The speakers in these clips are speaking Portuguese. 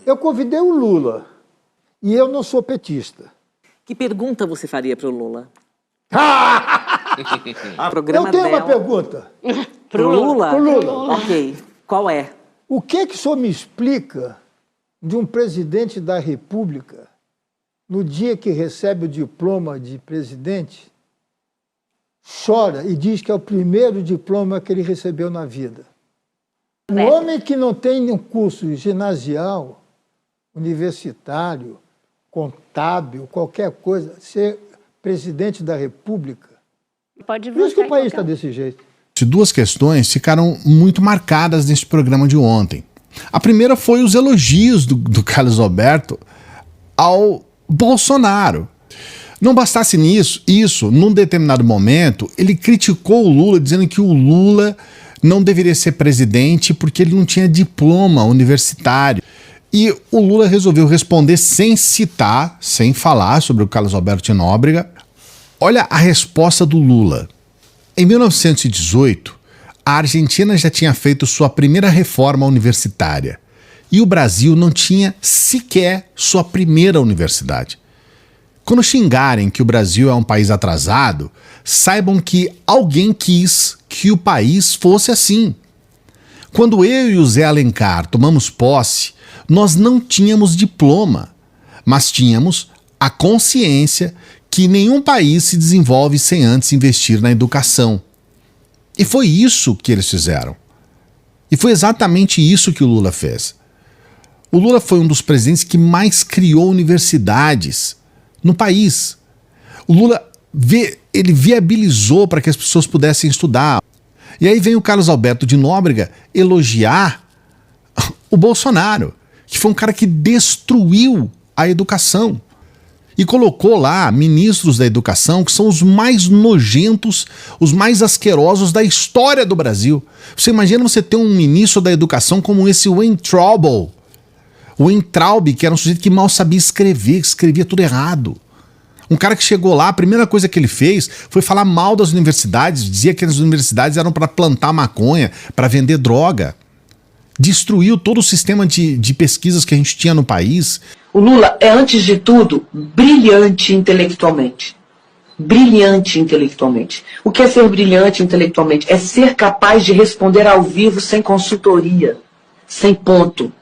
Eu convidei o Lula e eu não sou petista. Que pergunta você faria para o Lula? Eu tenho uma pergunta. Pro Lula? Pro Lula. Ok. Qual é? O que o senhor me explica de um presidente da República, no dia que recebe o diploma de presidente, chora e diz que é o primeiro diploma que ele recebeu na vida? Um homem que não tem um curso ginasial, universitário, contábil, qualquer coisa, ser presidente da República. Por isso que o país está desse jeito. Duas questões ficaram muito marcadas nesse programa de ontem. A primeira foi os elogios do Carlos Alberto ao Bolsonaro. Não bastasse isso, num determinado momento, ele criticou o Lula, dizendo que o Lula não deveria ser presidente porque ele não tinha diploma universitário. E o Lula resolveu responder sem citar, sem falar sobre o Carlos Alberto de Nóbrega. Olha a resposta do Lula. Em 1918, a Argentina já tinha feito sua primeira reforma universitária e o Brasil não tinha sequer sua primeira universidade. Quando xingarem que o Brasil é um país atrasado, saibam que alguém quis que o país fosse assim. Quando eu e o Zé Alencar tomamos posse, nós não tínhamos diploma, mas tínhamos a consciência que nenhum país se desenvolve sem antes investir na educação. E foi isso que eles fizeram. E foi exatamente isso que o Lula fez. O Lula foi um dos presidentes que mais criou universidades no país. O Lula ele viabilizou para que as pessoas pudessem estudar. E aí vem o Carlos Alberto de Nóbrega elogiar o Bolsonaro, que foi um cara que destruiu a educação. E colocou lá ministros da educação que são os mais nojentos, os mais asquerosos da história do Brasil. Você imagina você ter um ministro da educação como esse Weintraub. O Weintraub, que era um sujeito que mal sabia escrever, que escrevia tudo errado. Um cara que chegou lá, a primeira coisa que ele fez foi falar mal das universidades, dizia que as universidades eram para plantar maconha, para vender droga. Destruiu todo o sistema de pesquisas que a gente tinha no país. O Lula é, antes de tudo, brilhante intelectualmente. Brilhante intelectualmente. O que é ser brilhante intelectualmente? É ser capaz de responder ao vivo sem consultoria, sem ponto.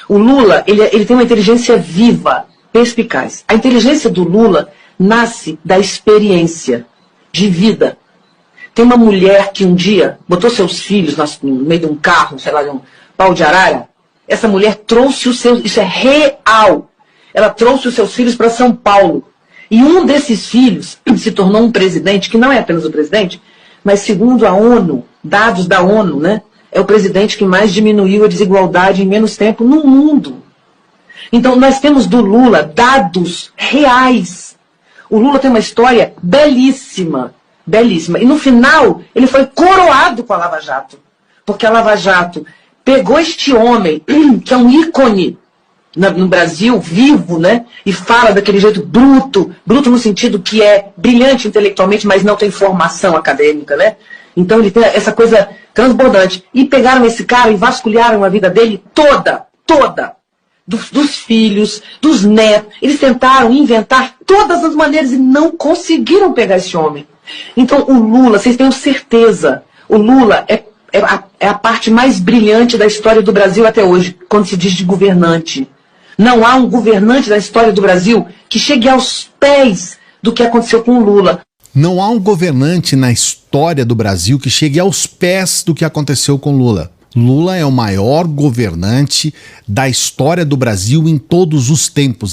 O Lula, ele tem uma inteligência viva, perspicaz. A inteligência do Lula nasce da experiência de vida. Tem uma mulher que um dia botou seus filhos no meio de um carro, sei lá, de um pau de arara. Essa mulher trouxe os seus... Isso é real. Ela trouxe os seus filhos para São Paulo. E um desses filhos se tornou um presidente, que não é apenas o presidente, mas segundo a ONU, dados da ONU, né, é o presidente que mais diminuiu a desigualdade em menos tempo no mundo. Então nós temos do Lula dados reais. O Lula tem uma história belíssima. Belíssima. E no final, ele foi coroado com a Lava Jato. Porque a Lava Jato pegou este homem, que é um ícone no Brasil, vivo, né? E fala daquele jeito bruto no sentido que é brilhante intelectualmente, mas não tem formação acadêmica, né? Então ele tem essa coisa transbordante. E pegaram esse cara e vasculharam a vida dele toda. Dos filhos, dos netos. Eles tentaram inventar todas as maneiras e não conseguiram pegar esse homem. Então o Lula, vocês tenham certeza, o Lula é a parte mais brilhante da história do Brasil até hoje, quando se diz de governante. Não há um governante da história do Brasil que chegue aos pés do que aconteceu com o Lula. Não há um governante na história do Brasil que chegue aos pés do que aconteceu com Lula. Lula é o maior governante da história do Brasil em todos os tempos.